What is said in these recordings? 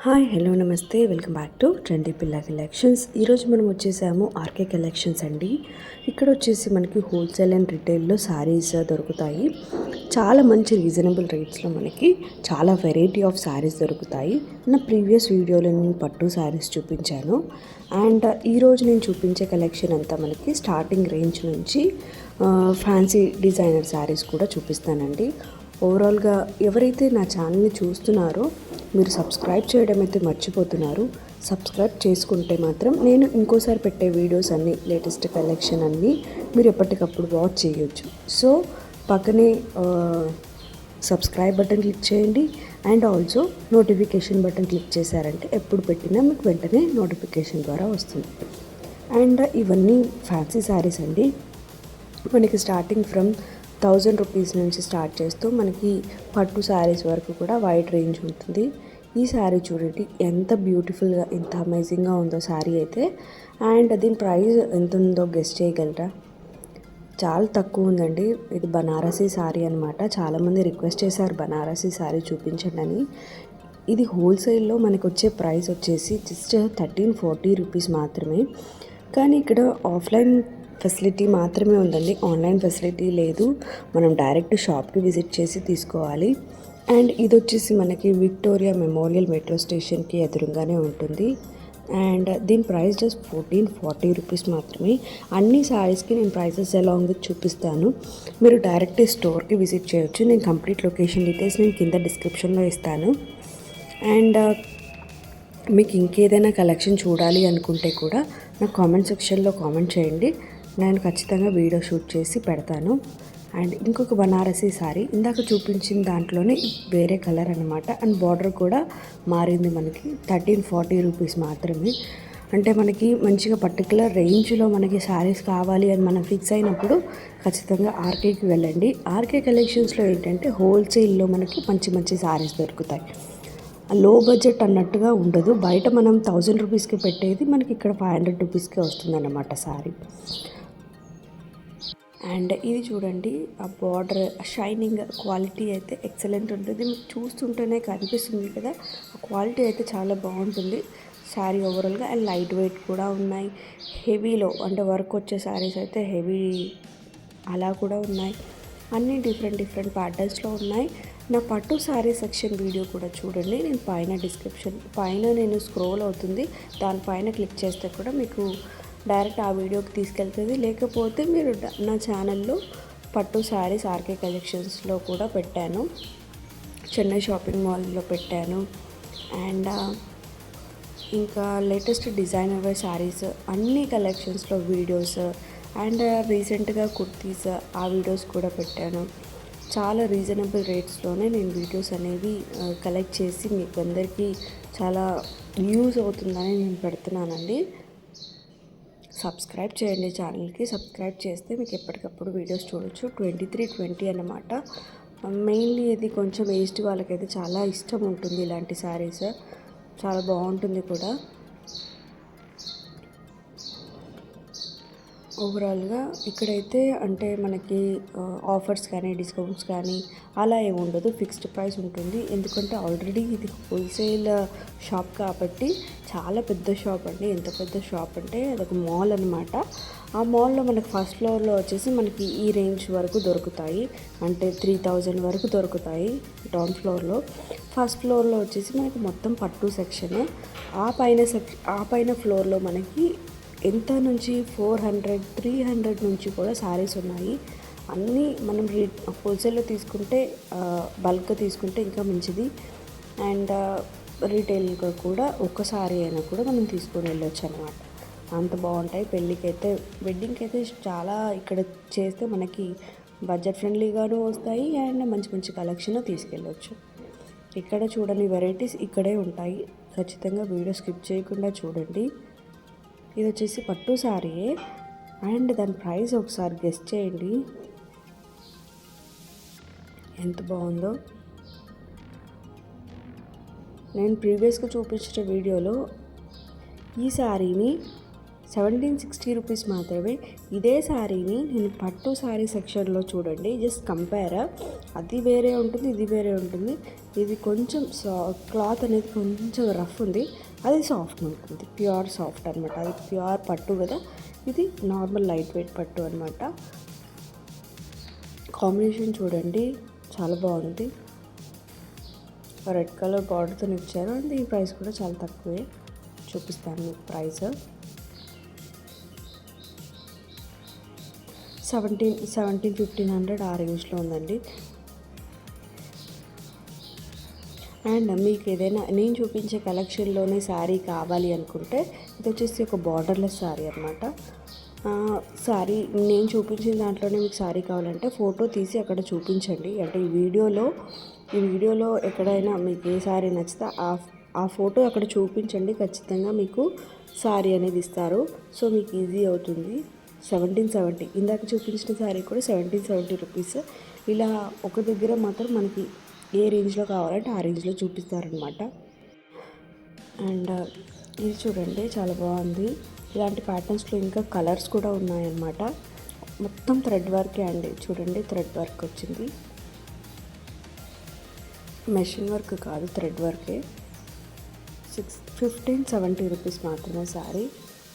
Hi hello నమస్తే welcome back to trendy పిల్ల collections. ఈరోజు మనం వచ్చేసాము ఆర్కే కలెక్షన్స్ అండి. ఇక్కడ వచ్చేసి మనకి హోల్సేల్ అండ్ రిటైల్లో శారీస్ దొరుకుతాయి. చాలా మంచి రీజనబుల్ రేట్స్లో మనకి చాలా వెరైటీ ఆఫ్ శారీస్ దొరుకుతాయి. నా ప్రీవియస్ వీడియోలో నేను పట్టు శారీస్ చూపించాను. అండ్ ఈరోజు నేను చూపించే కలెక్షన్ అంతా మనకి స్టార్టింగ్ రేంజ్ నుంచి ఫ్యాన్సీ డిజైనర్ శారీస్ కూడా చూపిస్తానండి. ఓవరాల్గా ఎవరైతే నా ఛానల్ని చూస్తున్నారో మీరు సబ్స్క్రైబ్ చేయడం అయితే మర్చిపోతున్నారు. సబ్స్క్రైబ్ చేసుకుంటే మాత్రం నేను ఇంకోసారి పెట్టే వీడియోస్ అన్నీ లేటెస్ట్ కలెక్షన్ అన్నీ మీరు ఎప్పటికప్పుడు వాచ్ చేయొచ్చు. సో పక్కనే సబ్స్క్రైబ్ బటన్ క్లిక్ చేయండి and also notification button click చేశారంటే ఎప్పుడు పెట్టినా మీకు వెంటనే నోటిఫికేషన్ ద్వారా వస్తుంది. అండ్ ఇవన్నీ ఫ్యాన్సీ శారీస్ అండి. మనకి స్టార్టింగ్ ఫ్రమ్ 1000 రూపీస్ నుంచి స్టార్ట్ చేస్తూ మనకి పట్టు శారీస్ వరకు కూడా వైడ్ రేంజ్ ఉంటుంది. ఈ శారీ చూడండి ఎంత బ్యూటిఫుల్గా ఎంత అమేజింగ్గా ఉందో శారీ అయితే. అండ్ దీని ప్రైస్ ఎంత ఉందో గెస్ట్ చేయగలరా? చాలా తక్కువ ఉందండి. ఇది బనారసీ శారీ అనమాట. చాలామంది రిక్వెస్ట్ చేశారు బనారసీ శారీ చూపించండి అని. ఇది హోల్సేల్లో మనకు వచ్చే ప్రైస్ వచ్చేసి జస్ట్ 1340 రూపీస్ మాత్రమే. కానీ ఇక్కడ ఆఫ్లైన్ ఫెసిలిటీ మాత్రమే ఉందండి, ఆన్లైన్ ఫెసిలిటీ లేదు. మనం డైరెక్ట్ షాప్కి విజిట్ చేసి తీసుకోవాలి. అండ్ ఇది వచ్చేసి మనకి విక్టోరియా మెమోరియల్ మెట్రో స్టేషన్కి ఎదురుగానే ఉంటుంది. అండ్ దీని ప్రైస్ జస్ట్ 1440 రూపీస్ మాత్రమే. అన్ని శారీస్కి నేను ప్రైసెస్ అలాంగ్ విత్ చూపిస్తాను. మీరు డైరెక్ట్ స్టోర్కి విజిట్ చేయొచ్చు. నేను కంప్లీట్ లొకేషన్ డీటెయిల్స్ నేను కింద డిస్క్రిప్షన్లో ఇస్తాను. అండ్ మీకు ఇంకేదైనా కలెక్షన్ చూడాలి అనుకుంటే కూడా నాకు కామెంట్ సెక్షన్లో కామెంట్ చేయండి. నేను ఖచ్చితంగా వీడియో షూట్ చేసి పెడతాను. అండ్ ఇంకొక బనారసీ శారీ ఇందాక చూపించిన దాంట్లోనే వేరే కలర్ అనమాట. అండ్ బార్డర్ కూడా మారింది. మనకి 1340 రూపీస్ మాత్రమే. అంటే మనకి మంచిగా పర్టికులర్ రేంజ్లో మనకి శారీస్ కావాలి అని మనం ఫిక్స్ అయినప్పుడు ఖచ్చితంగా ఆర్కేకి వెళ్ళండి. ఆర్కే కలెక్షన్స్లో ఏంటంటే హోల్సేల్లో మనకి మంచి మంచి శారీస్ దొరుకుతాయి. లో బడ్జెట్ అన్నట్టుగా ఉండదు. బయట మనం 1000 రూపీస్కి పెట్టేది మనకి ఇక్కడ 500 రూపీస్కే వస్తుందన్నమాట శారీ. అండ్ ఇది చూడండి ఆ బార్డర్ షైనింగ్ క్వాలిటీ అయితే ఎక్సలెంట్ ఉంటుంది. మీకు చూస్తుంటేనే కనిపిస్తుంది కదా, ఆ క్వాలిటీ అయితే చాలా బాగుంటుంది శారీ ఓవరాల్గా. అండ్ లైట్ వెయిట్ కూడా ఉన్నాయి. హెవీలో అంటే వర్క్ వచ్చే శారీస్ అయితే హెవీ అలా కూడా ఉన్నాయి. అన్నీ డిఫరెంట్ ప్యాటర్న్స్లో ఉన్నాయి. నా పట్టు శారీ సెక్షన్ వీడియో కూడా చూడండి. నేను పైన డిస్క్రిప్షన్ పైన నేను స్క్రోల్ అవుతుంది, దానిపైన క్లిక్ చేస్తే కూడా మీకు డైరెక్ట్ ఆ వీడియోకి తీసుకెళ్తుంది. లేకపోతే మీరు నా ఛానల్లో పట్టు శారీస్ ఆర్కే కలెక్షన్స్లో కూడా పెట్టాను, చెన్నై షాపింగ్ మాల్లో పెట్టాను. అండ్ ఇంకా లేటెస్ట్ డిజైనర్ వేర్ శారీస్ అన్ని కలెక్షన్స్లో వీడియోస్ అండ్ రీసెంట్గా కుర్తీస్ ఆ వీడియోస్ కూడా పెట్టాను. చాలా రీజనబుల్ రేట్స్లోనే నేను వీడియోస్ అనేవి కలెక్ట్ చేసి మీకు అందరికీ చాలా యూజ్ అవుతుందని నేను పెడుతున్నానండి. సబ్స్క్రైబ్ చేయండి ఛానల్కి. సబ్స్క్రైబ్ చేస్తే మీకు ఎప్పటికప్పుడు వీడియోస్ చూడొచ్చు. 2320 అన్నమాట. మెయిన్లీ ఇది కొంచెం ఏజ్డ్ వాళ్ళకైతే చాలా ఇష్టం ఉంటుంది ఇలాంటి శారీస్. చాలా బాగుంటుంది కూడా. ఓవరాల్గా ఇక్కడైతే అంటే మనకి ఆఫర్స్ కానీ డిస్కౌంట్స్ కానీ అలా ఏమి ఉండదు, ఫిక్స్డ్ ప్రైస్ ఉంటుంది. ఎందుకంటే ఆల్రెడీ ఇది హోల్సేల్ షాప్ కాబట్టి చాలా పెద్ద షాప్ అండి. ఎంత పెద్ద షాప్ అంటే అదొక మాల్ అనమాట. ఆ మాల్లో మనకి ఫస్ట్ ఫ్లోర్లో వచ్చేసి మనకి ఈ రేంజ్ వరకు దొరుకుతాయి. అంటే 3000 వరకు దొరుకుతాయి డౌన్ ఫ్లోర్లో. ఫస్ట్ ఫ్లోర్లో వచ్చేసి మనకి మొత్తం పట్టు సెక్షన్. ఆ పైన ఫ్లోర్లో మనకి ఎంత నుంచి 400 300 నుంచి కూడా శారీస్ ఉన్నాయి. అన్నీ మనం హోల్సేల్లో తీసుకుంటే బల్క్ తీసుకుంటే ఇంకా మంచిది. అండ్ రీటైల్గా కూడా ఒక్క శారీ అయినా కూడా మనం తీసుకొని వెళ్ళొచ్చు అనమాట. అంత బాగుంటాయి. పెళ్ళికైతే వెడ్డింగ్కి అయితే చాలా ఇక్కడ చేస్తే మనకి బడ్జెట్ ఫ్రెండ్లీగాను వస్తాయి అండ్ మంచి మంచి కలెక్షన్ తీసుకెళ్ళొచ్చు. ఇక్కడ చూడని వెరైటీస్ ఇక్కడే ఉంటాయి. ఖచ్చితంగా వీడియో స్కిప్ చేయకుండా చూడండి. ఇది వచ్చేసి పట్టు శారీయే. అండ్ దాని ప్రైస్ ఒకసారి గెస్ట్ చేయండి ఎంత బాగుందో. నేను ప్రీవియస్గా చూపించిన వీడియోలో ఈ శారీని 1760 రూపీస్ మాత్రమే. ఇదే శారీని నేను పట్టు శారీ సెక్షన్లో చూడండి, జస్ట్ కంపేర్. అది వేరే ఉంటుంది, ఇది వేరే ఉంటుంది. ఇది కొంచెం క్లాత్ అనేది కొంచెం రఫ్ ఉంది, అది సాఫ్ట్ ఉంటుంది, ప్యూర్ సాఫ్ట్ అనమాట. అది ప్యూర్ పట్టు కదా, ఇది నార్మల్ లైట్ వెయిట్ పట్టు అనమాట. కాంబినేషన్ చూడండి చాలా బాగుంది. రెడ్ కలర్ బార్డర్తో ఇచ్చారు అండ్ ఈ ప్రైస్ కూడా చాలా తక్కువే. చూపిస్తాను మీకు ప్రైస్. 1500 ఆ రేంజ్లో ఉందండి. అండ్ మీకు ఏదైనా నేను చూపించే కలెక్షన్లోనే శారీ కావాలి అనుకుంటే ఇది వచ్చేసి ఒక బార్డర్లెస్ శారీ అనమాట. శారీ నేను చూపించిన దాంట్లోనే మీకు శారీ కావాలంటే ఫోటో తీసి అక్కడ చూపించండి. అంటే ఈ వీడియోలో ఎక్కడైనా మీకు ఏ శారీ నచ్చితే ఆ ఫోటో అక్కడ చూపించండి, ఖచ్చితంగా మీకు శారీ అనేది ఇస్తారు. సో మీకు ఈజీ అవుతుంది. 1770 ఇందాక చూపించిన శారీ కూడా 1770 రూపీస్. ఇలా ఒక దగ్గర మాత్రం మనకి ఏ రేంజ్లో కావాలంటే ఆ రేంజ్లో చూపిస్తారనమాట. అండ్ ఇది చూడండి చాలా బాగుంది. ఇలాంటి ప్యాటర్న్స్లో ఇంకా కలర్స్ కూడా ఉన్నాయన్నమాట. మొత్తం థ్రెడ్ వర్కే అండి, చూడండి థ్రెడ్ వర్క్ వచ్చింది, మెషిన్ వర్క్ కాదు, థ్రెడ్ వర్కే. 1570 రూపీస్ మాత్రమే శారీ.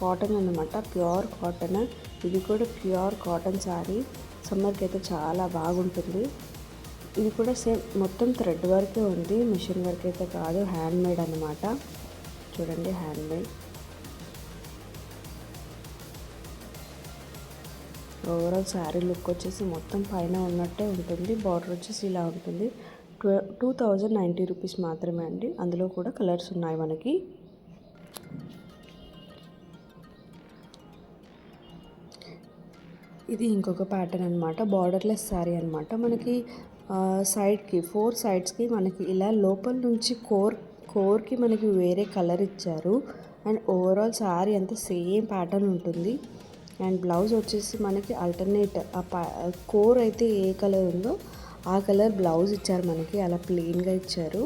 కాటన్ అన్నమాట, ప్యూర్ కాటన్. ఇది కూడా ప్యూర్ కాటన్ శారీ, సమ్మర్కి అయితే చాలా బాగుంటుంది. ఇది కూడా సేమ్ మొత్తం థ్రెడ్ వర్కే ఉంది, మిషన్ వర్క్ అయితే కాదు, హ్యాండ్ మేడ్ అన్నమాట. చూడండి hand made. Overall sari look వచ్చేసి మొత్తం పైన ఉన్నట్టే ఉంటుంది. బార్డర్ వచ్చేసి ఇలా ఉంటుంది. 2090 రూపీస్ మాత్రమే అండి. అందులో కూడా కలర్స్ ఉన్నాయి మనకి. ఇది ఇంకొక ప్యాటర్న్ అనమాట, బార్డర్లెస్ శారీ అనమాట. మనకి సైడ్కి 4 సైడ్స్కి మనకి ఇలా లోపల నుంచి కోర్కి మనకి వేరే కలర్ ఇచ్చారు. అండ్ ఓవరాల్ శారీ అంతా సేమ్ ప్యాటర్న్ ఉంటుంది. అండ్ బ్లౌజ్ వచ్చేసి మనకి ఆల్టర్నేట్, కోర్ అయితే ఏ కలర్ ఉందో ఆ కలర్ బ్లౌజ్ ఇచ్చారు మనకి, అలా ప్లెయిన్గా ఇచ్చారు.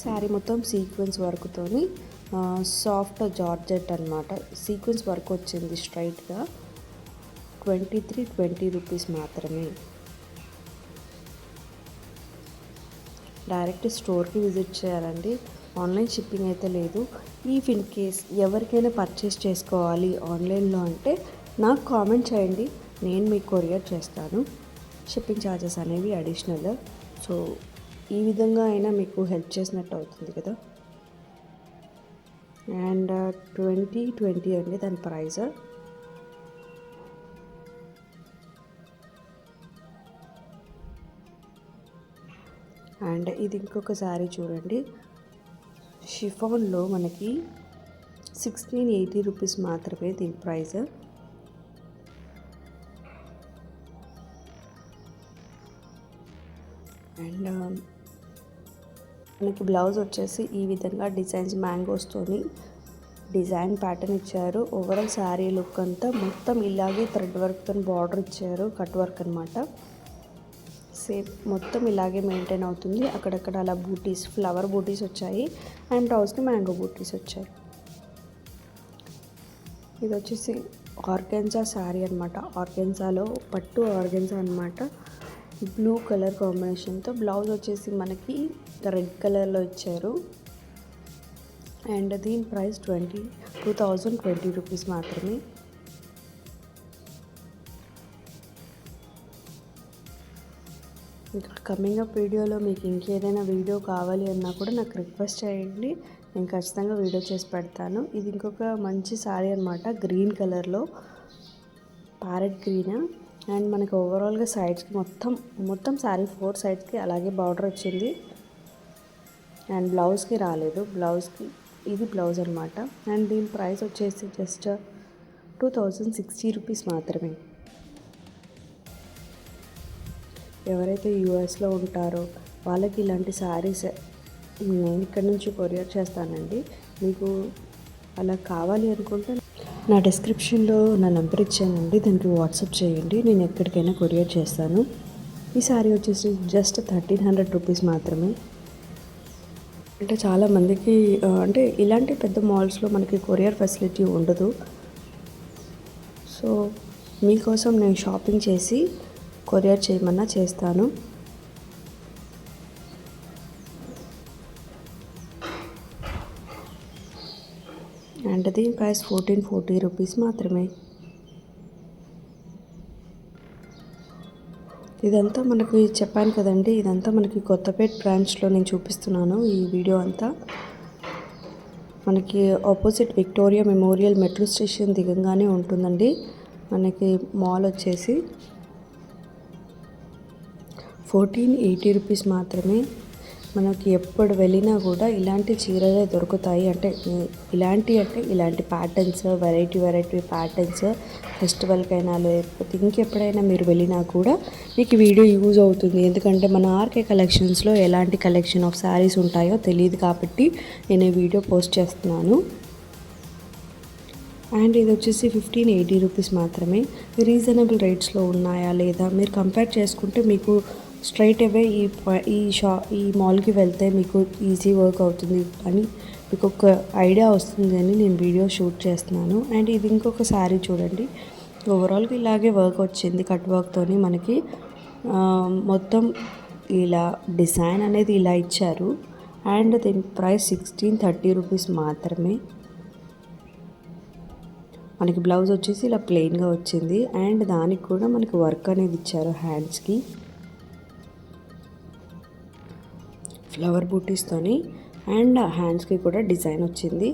శారీ మొత్తం సీక్వెన్స్ వర్క్తోని సాఫ్ట్ జార్జెట్ అనమాట, సీక్వెన్స్ వర్క్ వచ్చింది స్ట్రైట్గా. 2320 రూపీస్ మాత్రమే. డైరెక్ట్ స్టోర్కి విజిట్ చేయాలండి, ఆన్లైన్ షిప్పింగ్ అయితే లేదు. ఇన్ కేస్ ఎవరికైనా పర్చేస్ చేసుకోవాలి ఆన్లైన్లో అంటే నాకు కామెంట్ చేయండి, నేను మీకు కొరియర్ చేస్తాను. షిప్పింగ్ ఛార్జెస్ అనేవి అడిషనల్. సో ఈ విధంగా అయినా మీకు హెల్ప్ చేసినట్టు అవుతుంది కదా. అండ్ 2020 అండి దాని ప్రైస్. అండ్ ఇది ఇంకొక శారీ చూడండి, షిఫాన్లో మనకి 1680 రూపీస్ మాత్రమే దీని ప్రైస్. అండ్ మనకి బ్లౌజ్ వచ్చేసి ఈ విధంగా డిజైన్స్ మ్యాంగోస్తోని డిజైన్ ప్యాటర్న్ ఇచ్చారు. ఓవరాల్ శారీ లుక్ అంతా మొత్తం ఇలాగే థ్రెడ్ వర్క్తో బార్డర్ ఇచ్చారు, కట్ వర్క్ అనమాట. సేమ్ మొత్తం ఇలాగే మెయింటైన్ అవుతుంది. అక్కడక్కడ అలా బూటీస్, ఫ్లవర్ బూటీస్ వచ్చాయి అండ్ బ్లౌజ్కి మ్యాంగో బూటీస్ వచ్చాయి. ఇది వచ్చేసి ఆర్గెన్జా శారీ అనమాట, ఆర్గెన్జాలో పట్టు ఆర్గెన్జా అనమాట. బ్లూ కలర్ కాంబినేషన్తో బ్లౌజ్ వచ్చేసి మనకి రెడ్ కలర్లో ఇచ్చారు. అండ్ దీని ప్రైస్ 2020 రూపీస్ మాత్రమే. ఇంకా కమింగ్ అప్ వీడియోలో మీకు ఇంకేదైనా వీడియో కావాలి అన్నా కూడా నాకు రిక్వెస్ట్ చేయండి, నేను ఖచ్చితంగా వీడియో చేసి పెడతాను. ఇది ఇంకొక మంచి శారీ అనమాట, గ్రీన్ కలర్లో, ప్యారెట్ గ్రీన్. అండ్ మనకి ఓవరాల్గా సైడ్స్కి మొత్తం శారీ 4 సైడ్స్కి అలాగే బార్డర్ వచ్చింది. అండ్ బ్లౌజ్కి రాలేదు, బ్లౌజ్కి ఇది బ్లౌజ్ అనమాట. అండ్ దీని ప్రైస్ వచ్చేసి జస్ట్ 2060 రూపీస్ మాత్రమే. ఎవరైతే యూఎస్లో ఉంటారో వాళ్ళకి ఇలాంటి శారీస్ నేను ఇక్కడ నుంచి కొరియర్ చేస్తానండి. మీకు అలా కావాలి అనుకుంటే నా డిస్క్రిప్షన్లో నా నెంబర్ ఇచ్చానండి, దానికి వాట్సాప్ చేయండి, నేను ఎక్కడికైనా కొరియర్ చేస్తాను. ఈ శారీ వచ్చేసి జస్ట్ 1300 రూపీస్ మాత్రమే. అంటే చాలామందికి అంటే ఇలాంటి పెద్ద మాల్స్లో మనకి కొరియర్ ఫెసిలిటీ ఉండదు. సో మీకోసం నేను షాపింగ్ చేసి కొరియర్ చేయమన్నా చేస్తాను. అండ్ దీని ప్రైస్ 1440 రూపీస్ మాత్రమే. ఇదంతా మనకి చెప్పాను కదండి, ఇదంతా మనకి కొత్తపేట్ బ్రాంచ్లో నేను చూపిస్తున్నాను. ఈ వీడియో అంతా మనకి opposite Victoria Memorial metro station దిగంగానే ఉంటుందండి. మనకి మాల్ వచ్చేసి 1480 రూపీస్ మాత్రమే. మనకి ఎప్పుడు వెళ్ళినా కూడా ఇలాంటి చీరలే దొరుకుతాయి. అంటే ఇలాంటి ప్యాటర్న్స్, వెరైటీ ప్యాటర్న్స్ ఫెస్టివల్కైనా లేకపోతే ఇంకెప్పుడైనా మీరు వెళ్ళినా కూడా మీకు వీడియో యూజ్ అవుతుంది. ఎందుకంటే మన ఆర్కే కలెక్షన్స్లో ఎలాంటి కలెక్షన్ ఆఫ్ శారీస్ ఉంటాయో తెలియదు కాబట్టి నేను ఈ వీడియో పోస్ట్ చేస్తున్నాను. అండ్ ఇది వచ్చేసి 1580 రూపీస్ మాత్రమే. రీజనబుల్ రేట్స్లో ఉన్నాయా లేదా మీరు కంపేర్ చేసుకుంటే మీకు స్ట్రైట్ అవే ఈ మాల్కి వెళ్తే మీకు ఈజీ వర్క్ అవుతుంది అని మీకు ఒక ఐడియా వస్తుంది అని నేను వీడియో షూట్ చేస్తున్నాను. అండ్ ఇది ఇంకొక శారీ చూడండి. ఓవరాల్గా ఇలాగే వర్క్ వచ్చింది కట్ వర్క్తోని. మనకి మొత్తం ఇలా డిజైన్ అనేది ఇలా ఇచ్చారు. అండ్ దీని ప్రైస్ 1630 రూపీస్ మాత్రమే. మనకి బ్లౌజ్ వచ్చేసి ఇలా ప్లెయిన్గా వచ్చింది. అండ్ దానికి కూడా మనకి వర్క్ అనేది ఇచ్చారు హ్యాండ్స్కి ఫ్లవర్ బూటీస్తోని. అండ్ హ్యాండ్స్కి కూడా డిజైన్ వచ్చింది.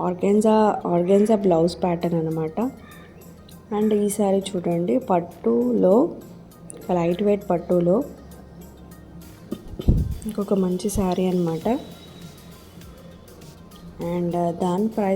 ఆర్గెన్జా బ్లౌజ్ ప్యాటర్న్ అనమాట. అండ్ ఈ సారీ చూడండి, పట్టులో లైట్ వెయిట్ పట్టులో ఇంకొక మంచి శారీ అనమాట. అండ్ దాని ప్రైస్